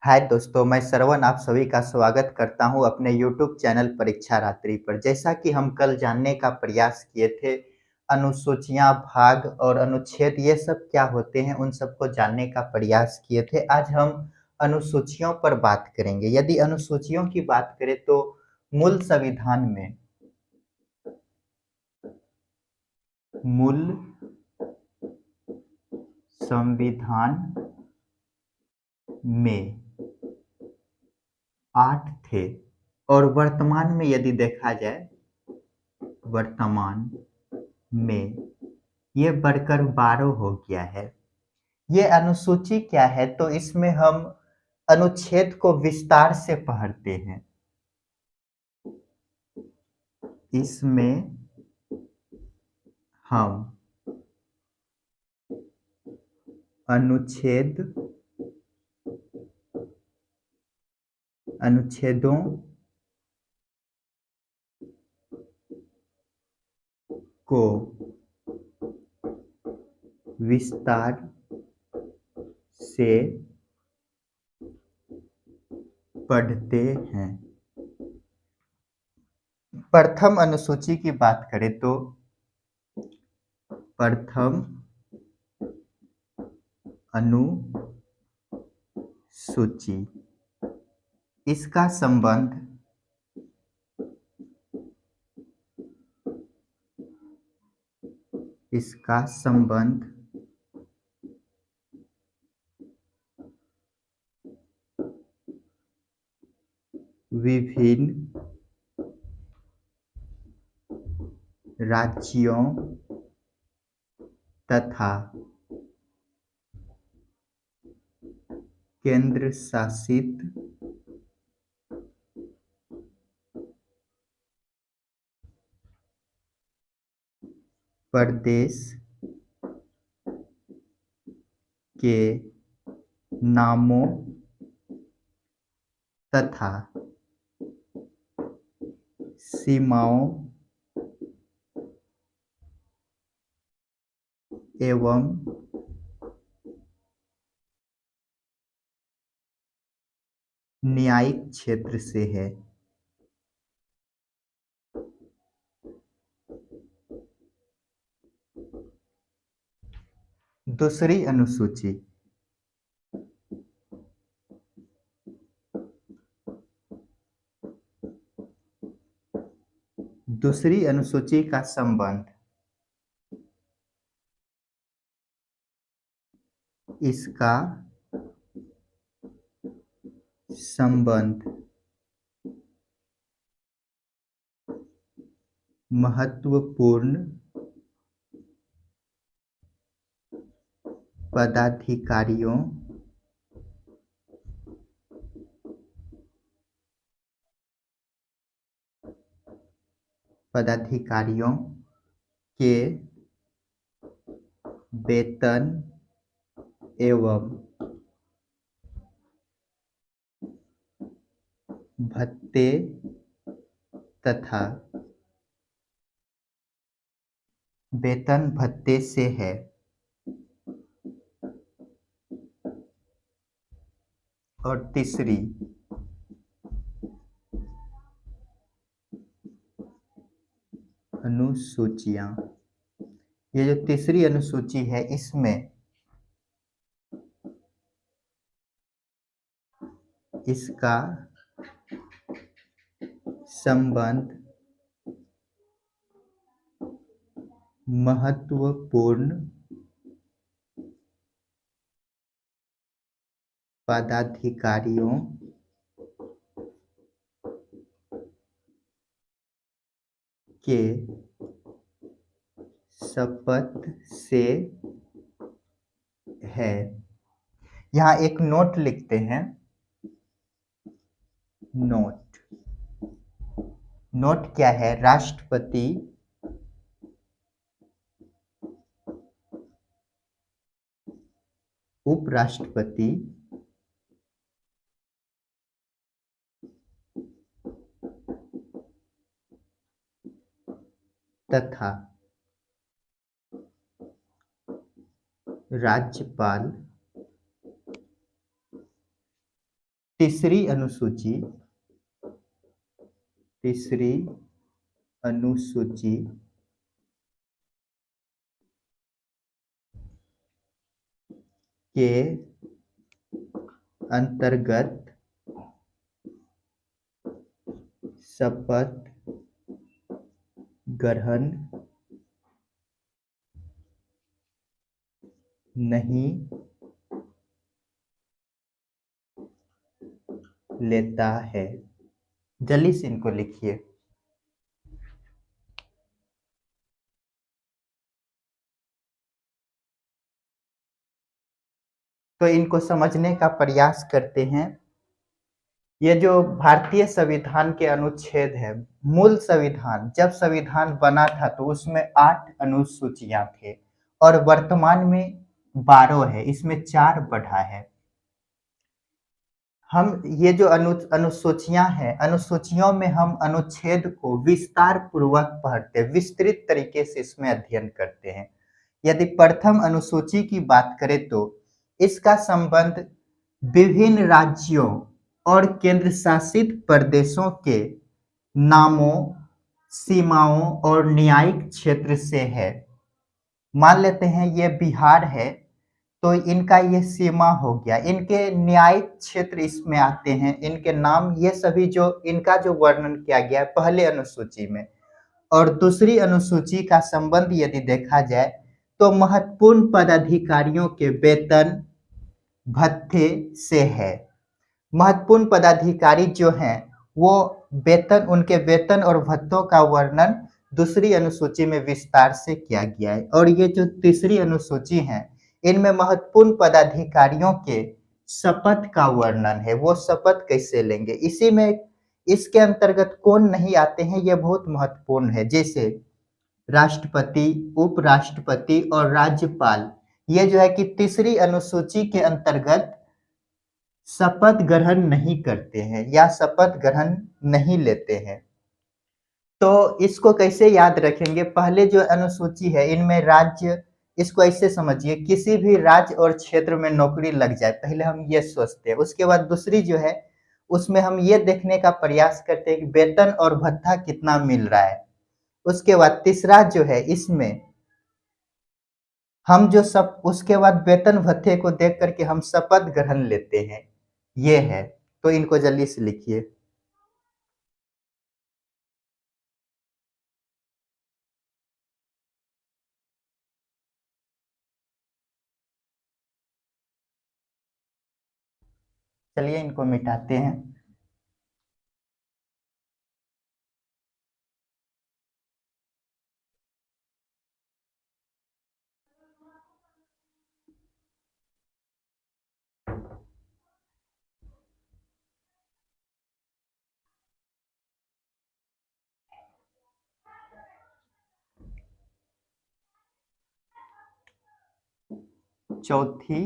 हाय दोस्तों, मैं श्रवण आप सभी का स्वागत करता हूं अपने यूट्यूब चैनल परीक्षा रात्रि पर। जैसा कि हम कल जानने का प्रयास किए थे, अनुसूचियां, भाग और अनुच्छेद ये सब क्या होते हैं, उन सबको जानने का प्रयास किए थे। आज हम अनुसूचियों पर बात करेंगे। यदि अनुसूचियों की बात करें तो मूल संविधान में मूल संविधान में 8 थे और वर्तमान में यदि देखा जाए, वर्तमान में ये बढ़कर 12 हो गया है। ये अनुसूची क्या है? तो इसमें हम अनुच्छेद को विस्तार से पढ़ते हैं। इसमें हम अनुच्छेदों को विस्तार से पढ़ते हैं। प्रथम अनुसूची की बात करें तो प्रथम अनुसूची, इसका संबंध विभिन्न राज्यों तथा केंद्र शासित प्रदेश के नामों तथा सीमाओं एवं न्यायिक क्षेत्र से है। दूसरी अनुसूची, दूसरी अनुसूची का संबंध इसका संबंध महत्वपूर्ण पदाधिकारियों के वेतन एवं भत्ते तथा वेतन भत्ते से है। और तीसरी अनुसूचियां, ये जो तीसरी अनुसूची है इसमें इसका संबंध महत्वपूर्ण पदाधिकारियों के शपथ से है। यहाँ एक नोट लिखते हैं। नोट क्या है? राष्ट्रपति उपराष्ट्रपति तथा राज्यपाल तीसरी अनुसूची तीसरी अनुसूची के अंतर्गत शपथ ग्रहण नहीं लेता है। जल्दी से इनको लिखिए। तो इनको समझने का प्रयास करते हैं। ये जो भारतीय संविधान के अनुच्छेद है, मूल संविधान जब संविधान बना था तो उसमें 8 अनुसूचियां थे और वर्तमान में 12 है, इसमें 4 बढ़ा है। हम ये जो अनुसूचियां हैं, अनुसूचियों में हम अनुच्छेद को विस्तार पूर्वक पढ़ते हैं, विस्तृत तरीके से इसमें अध्ययन करते हैं। यदि प्रथम अनुसूची की बात करें तो इसका संबंध विभिन्न राज्यों और केंद्र शासित प्रदेशों के नामों, सीमाओं और न्यायिक क्षेत्र से है। मान लेते हैं ये बिहार है, तो इनका ये सीमा हो गया, इनके न्यायिक क्षेत्र इसमें आते हैं, इनके नाम, ये सभी जो इनका जो वर्णन किया गया है पहले अनुसूची में। और दूसरी अनुसूची का संबंध यदि देखा जाए तो महत्वपूर्ण पदाधिकारियों के वेतन भत्ते से है। महत्वपूर्ण पदाधिकारी जो हैं वो वेतन, उनके वेतन और भत्तों का वर्णन दूसरी अनुसूची में विस्तार से किया गया है। और ये जो तीसरी अनुसूची है इनमें महत्वपूर्ण पदाधिकारियों के शपथ का वर्णन है, वो शपथ कैसे लेंगे, इसी में इसके अंतर्गत कौन नहीं आते हैं ये बहुत महत्वपूर्ण है। जैसे राष्ट्रपति, उपराष्ट्रपति और राज्यपाल, ये जो है कि तीसरी अनुसूची के अंतर्गत शपथ ग्रहण नहीं करते हैं या शपथ ग्रहण नहीं लेते हैं। तो इसको कैसे याद रखेंगे, पहले जो अनुसूची है इनमें राज्य, इसको ऐसे समझिए किसी भी राज्य और क्षेत्र में नौकरी लग जाए, पहले हम ये सोचते हैं। उसके बाद दूसरी जो है उसमें हम ये देखने का प्रयास करते हैं कि वेतन और भत्ता कितना मिल रहा है। उसके बाद तीसरा जो है इसमें हम जो सब, उसके बाद वेतन भत्ते को देख करके हम शपथ ग्रहण लेते हैं, ये है। तो इनको जल्दी से लिखिए। चलिए इनको मिटाते हैं। चौथी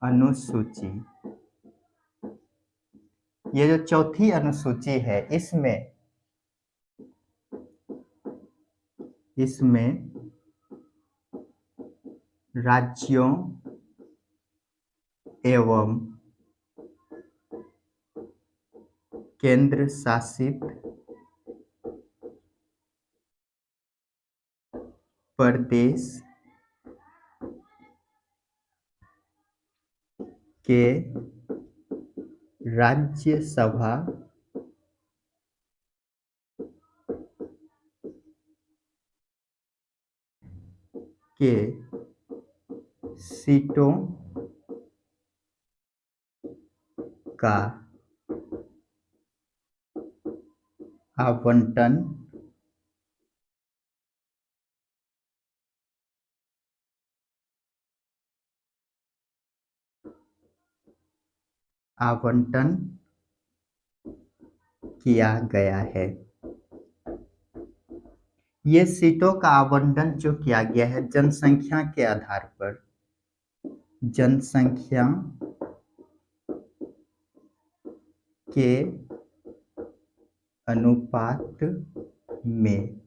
अनुसूची, ये जो चौथी अनुसूची है इसमें राज्यों एवं केंद्र शासित प्रदेश के राज्यसभा के सीटों का आवंटन आवंटन किया गया है। ये सीटों का आवंटन जो किया गया है जनसंख्या के आधार पर, जनसंख्या के अनुपात में।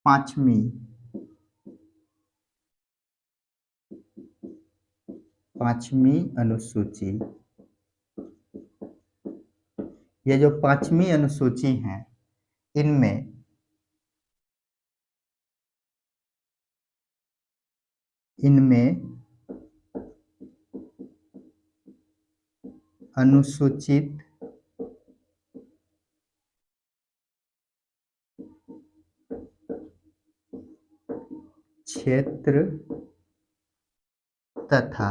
पांचवी पांचवी अनुसूची, ये जो पांचवी अनुसूची है इनमें अनुसूचित क्षेत्र तथा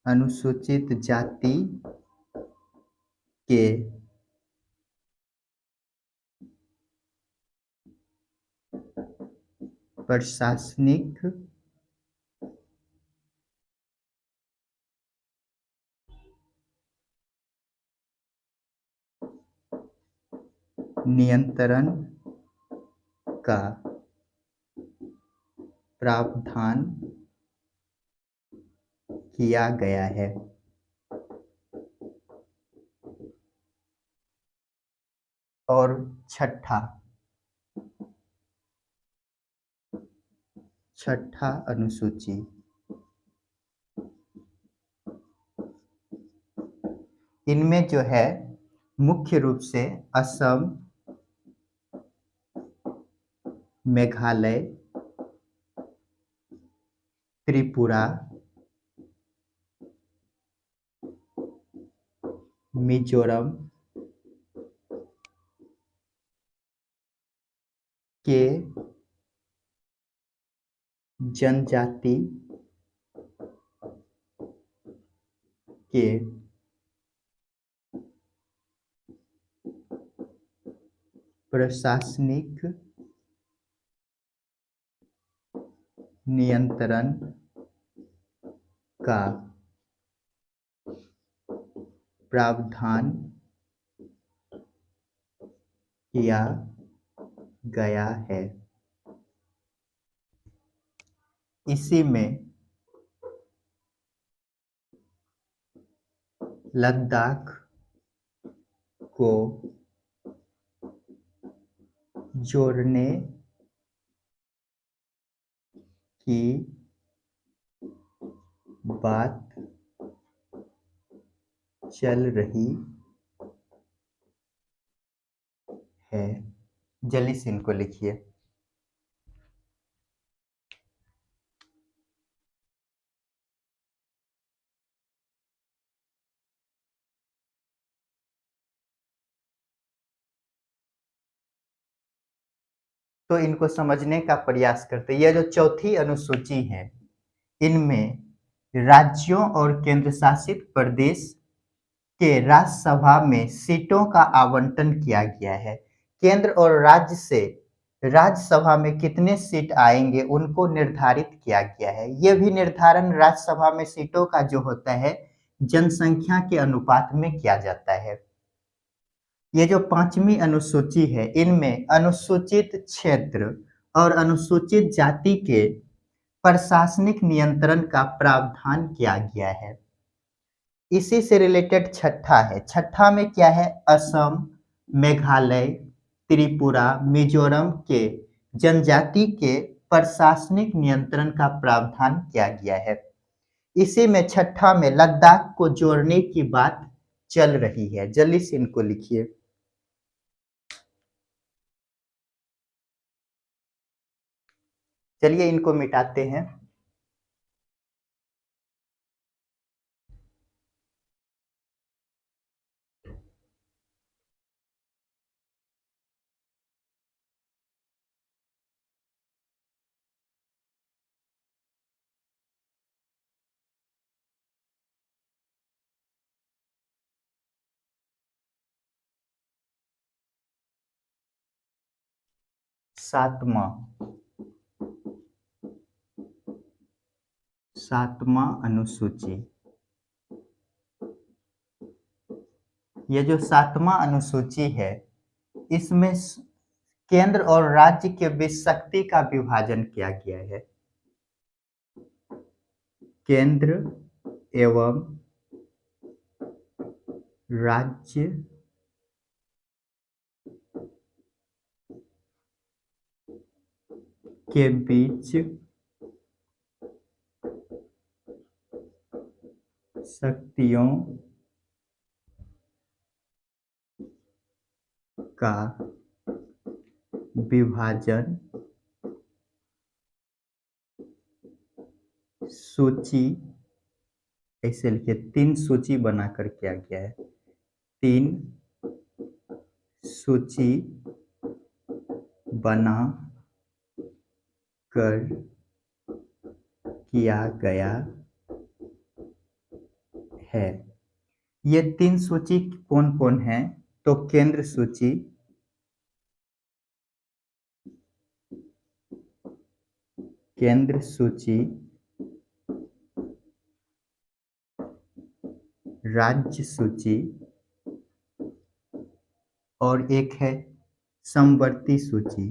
अनुसूचित जाति के प्रशासनिक नियंत्रण का प्रावधान किया गया है। और छठा अनुसूची, इनमें जो है मुख्य रूप से असम, मेघालय, त्रिपुरा, मिजोरम के जनजाति के प्रशासनिक नियंत्रण का प्रावधान किया गया है। इसी में लद्दाख को जोड़ने की बात चल रही है। जल्दी से इनको लिखिए। तो इनको समझने का प्रयास करते हैं। यह जो चौथी अनुसूची है इनमें राज्यों और केंद्र शासित प्रदेश के राज्यसभा में सीटों का आवंटन किया गया है। केंद्र और राज्य से राज्यसभा में कितने सीट आएंगे उनको निर्धारित किया गया है। यह भी निर्धारण राज्यसभा में सीटों का जो होता है जनसंख्या के अनुपात में किया जाता है। ये जो पांचवी अनुसूची है इनमें अनुसूचित क्षेत्र और अनुसूचित जाति के प्रशासनिक नियंत्रण का प्रावधान किया गया है। इसी से रिलेटेड छठा है। छठा में क्या है? असम, मेघालय, त्रिपुरा, मिजोरम के जनजाति के प्रशासनिक नियंत्रण का प्रावधान किया गया है। इसी में छठा में लद्दाख को जोड़ने की बात चल रही है। जल्दी से इनको लिखिए। चलिए इनको मिटाते हैं। सातवां अनुसूची, ये जो सातवां अनुसूची है इसमें केंद्र और राज्य के बीच शक्ति का विभाजन किया गया है। केंद्र एवं राज्य के बीच शक्तियों का विभाजन सूची, ऐसे लिखिए, 3 सूची बनाकर किया गया है। 3 सूची बना कर किया गया है। ये 3 सूची कौन कौन है? तो केंद्र सूची, केंद्र सूची, राज्य सूची और एक है समवर्ती सूची।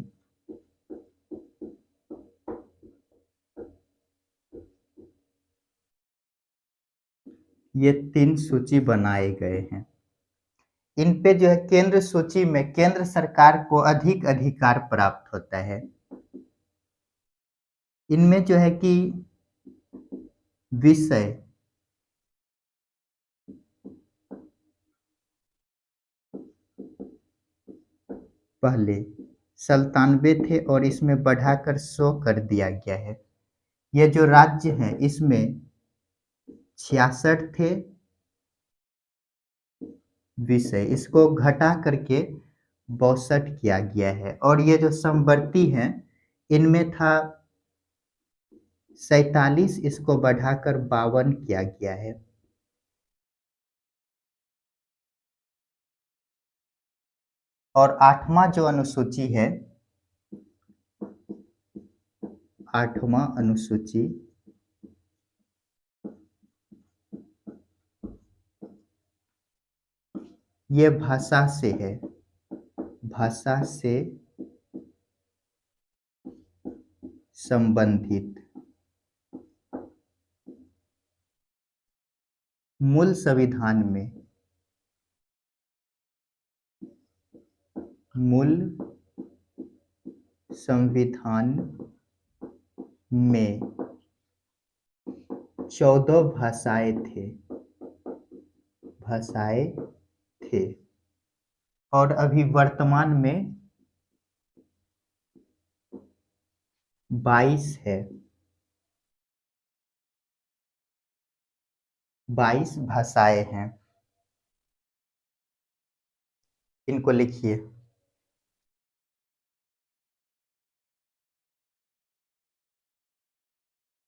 ये 3 सूची बनाए गए हैं। इन पे जो है केंद्र सूची में केंद्र सरकार को अधिक अधिकार प्राप्त होता है। इनमें जो है कि विषय पहले 97 थे और इसमें बढ़ाकर 100 कर दिया गया है। ये जो राज्य हैं इसमें 66 थे विषय, इसको घटा करके 62 किया गया है। और ये जो समवर्ती हैं इनमें था 47, इसको बढ़ाकर 52 किया गया है। और 8वां जो अनुसूची है, 8वां अनुसूची ये भाषा से है, भाषा से संबंधित। मूल संविधान में, मूल संविधान में 14 भाषाएं थे, भाषाएं थे। और अभी वर्तमान में 22 है, 22 भाषाएं हैं। इनको लिखिए।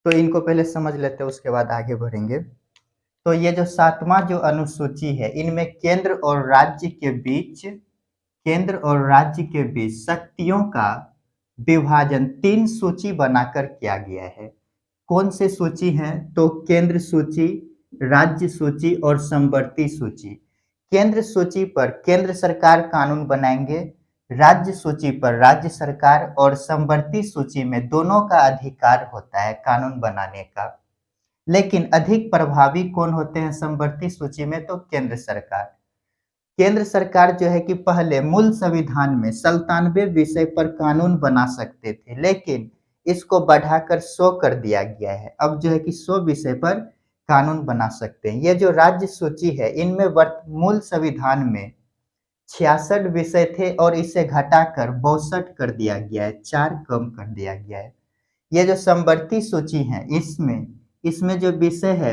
तो इनको पहले समझ लेते हैं, उसके बाद आगे बढ़ेंगे। तो ये जो 7वां जो अनुसूची है इनमें केंद्र और राज्य के बीच, केंद्र और राज्य के बीच शक्तियों का विभाजन 3 सूची बनाकर किया गया है। कौन से सूची हैं? तो केंद्र सूची, राज्य सूची और समवर्ती सूची। केंद्र सूची पर केंद्र सरकार कानून बनाएंगे, राज्य सूची पर राज्य सरकार, और समवर्ती सूची में दोनों का अधिकार होता है कानून बनाने का। लेकिन अधिक प्रभावी कौन होते हैं समवर्ती सूची में? तो केंद्र सरकार। केंद्र सरकार जो है कि पहले मूल संविधान में 97 विषय पर कानून बना सकते थे, लेकिन इसको बढ़ाकर 100 कर दिया गया है। अब जो है कि 100 विषय पर कानून बना सकते हैं। ये जो राज्य सूची है इनमें मूल संविधान में 66 विषय थे और इसे घटाकर 62 कर दिया गया है, 4 कम कर दिया गया है। ये जो समवर्ती सूची है इसमें इसमें जो विषय है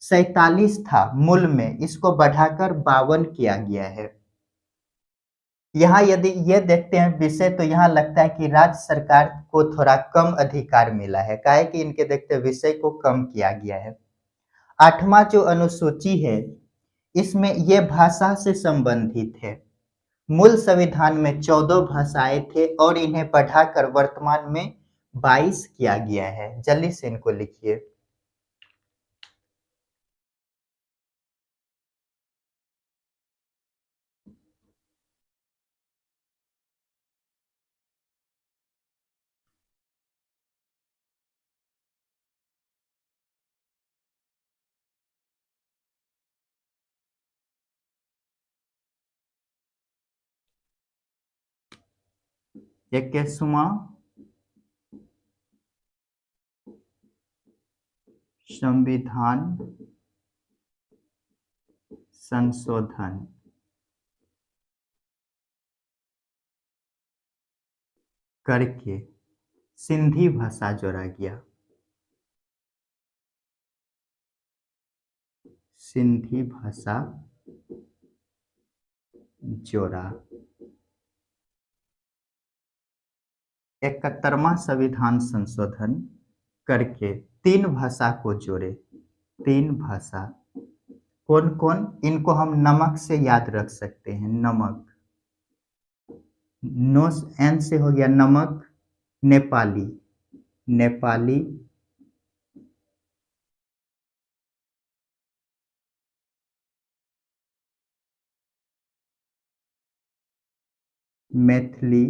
47 था मूल में, इसको बढ़ाकर 52 किया गया है। यहाँ यदि ये देखते हैं विषय तो यहाँ लगता है कि राज्य सरकार को थोड़ा कम अधिकार मिला है, काहे कि इनके देखते विषय को कम किया गया है। 8वां जो अनुसूची है इसमें ये भाषा से संबंधित है। मूल संविधान में 14 भाषाएं थे और इन्हें बढ़ाकर वर्तमान में 22 किया गया है। जल्दी से इनको लिखिए। इक्कीसवां संविधान संशोधन करके सिंधी भाषा जोड़ा गया। सिंधी भाषा जोड़ा। 71वां संविधान संशोधन करके 3 भाषा को जोड़े। 3 भाषा कौन कौन? इनको हम नमक से याद रख सकते हैं। नमक, नो एन से हो गया नमक। नेपाली, नेपाली, मैथिली,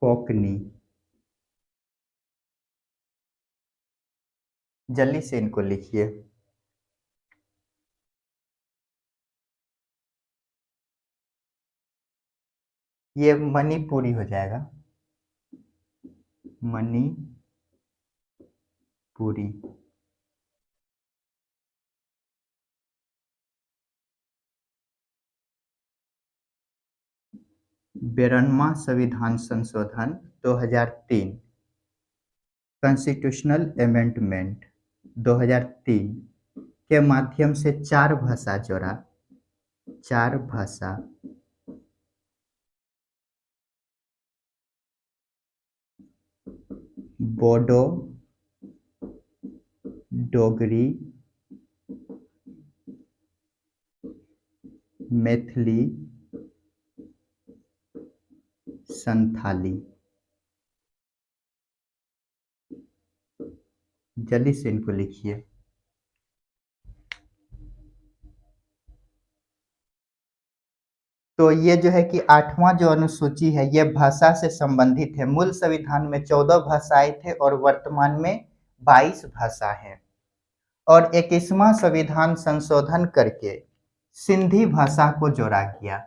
कोंकणी। जल्दी से इनको लिखिए। ये मणिपुरी हो जाएगा, मणिपुरी। बेरनवा संविधान संशोधन 2003, कॉन्स्टिट्यूशनल अमेंडमेंट 2003 के माध्यम से 4 भाषा जोड़ा। 4 भाषा, बोडो, डोगरी, मैथिली, संथाली। जल्दी से इनको लिखिए। तो ये जो है कि 8वां जो अनुसूची है ये भाषा से संबंधित है। मूल संविधान में 14 भाषाएं थे और वर्तमान में 22 भाषा हैं। और 21वां संविधान संशोधन करके सिंधी भाषा को जोड़ा गया।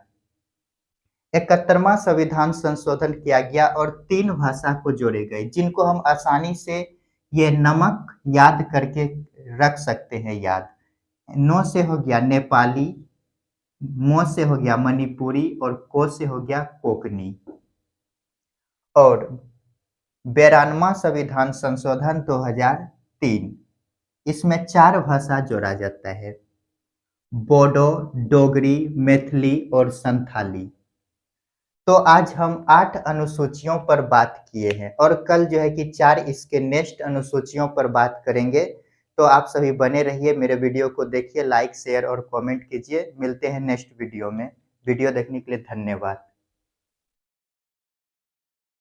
71वां संविधान संशोधन किया गया और 3 भाषा को जोड़े गए, जिनको हम आसानी से ये नमक याद करके रख सकते हैं याद। नो से हो गया नेपाली, मो से हो गया मणिपुरी और को से हो गया कोंकणी। और 92वां संविधान संशोधन 2003, इसमें 4 भाषा जोड़ा जाता है, बोडो, डोगरी, मैथिली और संथाली। तो आज हम 8 अनुसूचियों पर बात किए हैं और कल जो है कि 4 इसके नेक्स्ट अनुसूचियों पर बात करेंगे। तो आप सभी बने रहिए, मेरे वीडियो को देखिए, लाइक शेयर और कमेंट कीजिए। मिलते हैं नेक्स्ट वीडियो में। वीडियो देखने के लिए धन्यवाद।